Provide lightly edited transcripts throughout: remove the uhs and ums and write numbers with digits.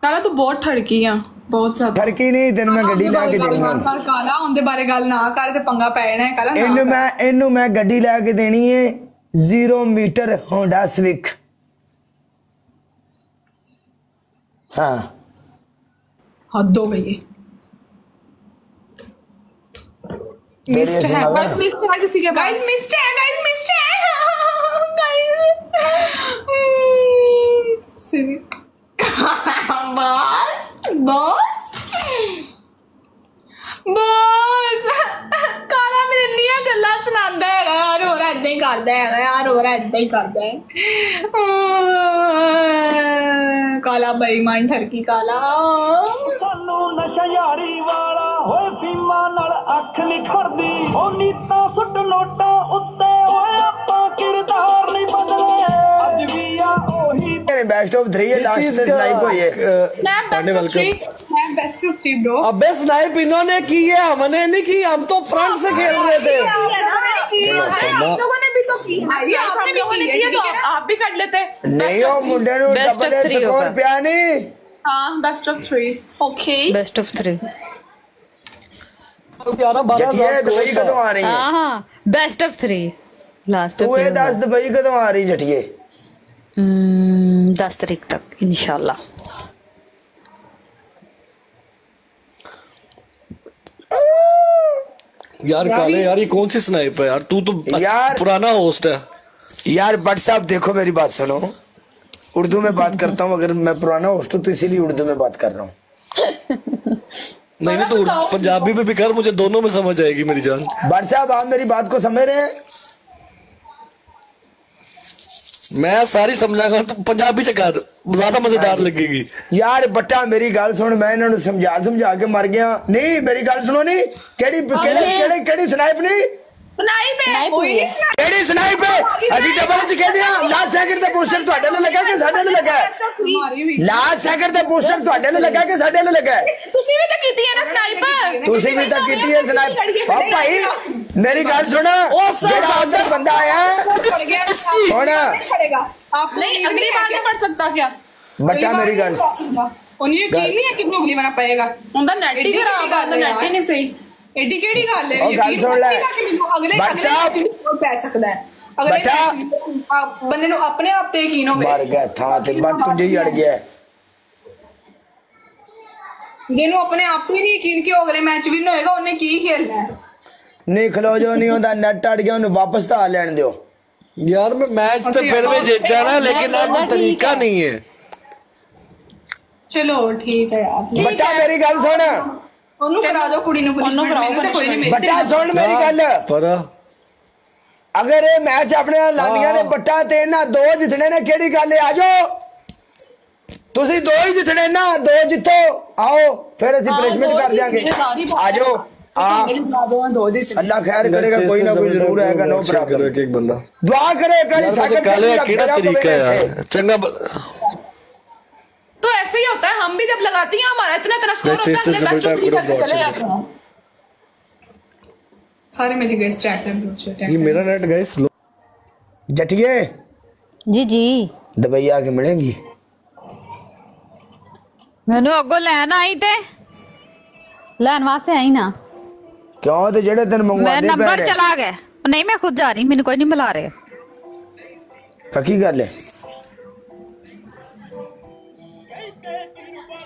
काला तू बहुत ठड़की आ, बहुत ज्यादा ठड़की नहीं। तेन मैं गड्डी लैके देनी है काला, उनके बारे गल ना कर ते पंगा पै जाना है काला। इन्नू मैं गड्डी लैके देनी है 0 मीटर होंडा स्विक। हाँ हद हो गई। मिस्ट है किसी के पास, मिस्ट है सिविक। बस काला मेरे लिए गल्ला सुनांदा है यार, और ऐसे ही करदा है यार, और ऐसे ही करदा है काला बेईमान ठरकी काला। सानू नशा यारी वाला होए फीमा नाल अख निखरदी, ओ नीता सुट नोटा उत्ते होए आपां किरदार नहीं बदले, अज भी आ ओही बेस्ट ऑफ 3 है। लास्ट से स्नाइप हुई है। Best of 3 bro. अबे स्नाइप इन्होंने की है, हमने नहीं की, हम तो फ्रंट से खेल रहे थे। लोगों ने भी तो की है, आपने भी की है तो आप भी कर लेते। नहीं हो मुंडे नु डबल स्कोर पिया नहीं। हाँ best of 3। Okay best of 3 Dubai कदों आ रही है? हाँ बेस्ट ऑफ 3 लास्ट। तू ये 10 दुबई कदों आ रही जटिए? 10 तारीख तक इंशाल्लाह। यार काले यार, ये कौन सी स्नाइप है यार? तू तो यार पुराना होस्ट है यार। बट साहब देखो मेरी बात सुनो, उर्दू में बात करता हूँ। अगर मैं पुराना होस्ट हूँ तो इसीलिए उर्दू में बात कर रहा हूँ। नहीं तो पंजाबी में भी कर, मुझे दोनों में समझ आएगी मेरी जान। बट साहब आप मेरी बात को समझ रहे हैं? मैं सारी समझाऊंगा, तो पंजाबी से कर, ज्यादा मजेदार लगेगी। यार बट्टा मेरी गल सुन, मैं इन्होंने समझा के मर गया। नहीं मेरी गल सुनो, नहीं केड़ी स्नाइप नहीं केड़ी स्नाइप है? ਅਸੀਂ ਡਬਲ ਚ ਖੇਡਿਆ। ਲਾਸਟ ਸੈਕਿੰਡ ਤੇ ਪੋਸਟਰ ਤੁਹਾਡੇ ਨਾਲ ਲੱਗਾ ਕਿ ਸਾਡੇ ਨਾਲ ਲੱਗਾ? ਲਾਸਟ ਸੈਕਿੰਡ ਤੇ ਪੋਸਟਰ ਤੁਹਾਡੇ ਨਾਲ ਲੱਗਾ ਕਿ ਸਾਡੇ ਨਾਲ ਲੱਗਾ? ਤੁਸੀਂ ਵੀ ਤਾਂ ਕੀਤੀ ਹੈ ਨਾ ਸਨਾਈਪ, ਤੁਸੀਂ ਵੀ ਤਾਂ ਕੀਤੀ ਹੈ ਸਨਾਈਪ। ਓ ਭਾਈ ਮੇਰੀ ਗੱਲ ਸੁਣ, ਜਿਹੜਾ ਅੰਦਰ ਬੰਦਾ ਆਇਆ सुन, आप नहीं अगली बार नहीं पढ़ सकता क्या? बट्टा मेरी गल उन्हें यकीन नहीं है कि अगली बार पाएगा। उनका नेट ही खराब है, उनका नेट ही नहीं सही। एडी केड़ी गल है? गल सुन ले अगले पै सकदा है, अगले बंदे नु अपने आप ते यकीन होवे। मर गया था ते बट तुझे ही अड़ गया। जेनु अपने आप ही नहीं यकीन कि अगले मैच विन होएगा, उन्हें की खेलना है। नहीं खलो जो नहीं होता, नेट अड़ गया, उन्हें वापस तो आ लेने दो यार। मैं मैच तो फिर भी जीत जाना, लेकिन अब तरीका नहीं है। चलो ठीक है यार। बट्टा मेरी गल सुन, ओनू करा दो कुड़ी नु, पुलिस में कोई नहीं। बट्टा सुन मेरी गल, पर अगर ये मैच अपने लादियां ने बट्टा ते ना 2 जितने ने केड़ी गल है? आ जाओ तुसी 2 ही जितने ना, 2 जितो आओ फिर असि पनिशमेंट कर देंगे। आ जाओ अल्लाह खैर करेगा, कोई ना कोई जरूर आएगा। No problem. एक बंदा दुआ करे काले केड़ा तरीका है यार? चंगा तो ऐसे ही होता है, हम भी जब लगाती हैं हमारा इतना स्कोर होता है, सारे मिल गए स्ट्रैट। ये मेरा नेट गए स्लो। जटिए जी जी दुबई आके मिलेंगी। मैनू अगो लैन आई थे, लैन वास्ते आई ना। क्यों? तो जेड़े दिन मंगवाते मैं नंबर चला गया। नहीं मैं खुद जा रही, मैंने कोई नहीं बुला रहे। पक्की गल है?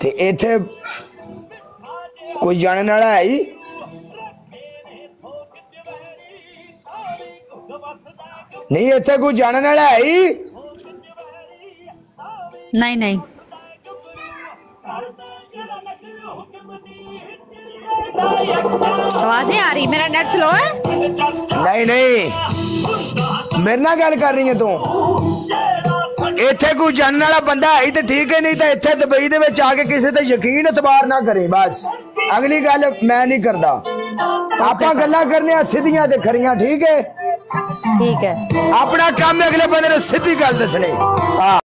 ते इथे कोई जाने वाला है ही? नहीं इथे कोई जाने वाला है ही? नहीं नहीं आवाज नहीं आ रही, मेरा नेट स्लो है। नहीं नहीं मेरे ना गल कर रही है तू। इथे कोई जानने वाला बंदा है तो ठीक है, नहीं तो इथे दुबई दे विच आके किसी ते यकीन एतबार ना करे। बस अगली गल मैं नहीं करदा। आपां गल्लां करने सीधियां ते खरियां, ठीक है? ठीक है। अपना काम अगले बंदे नूं सीधी गल दसनी।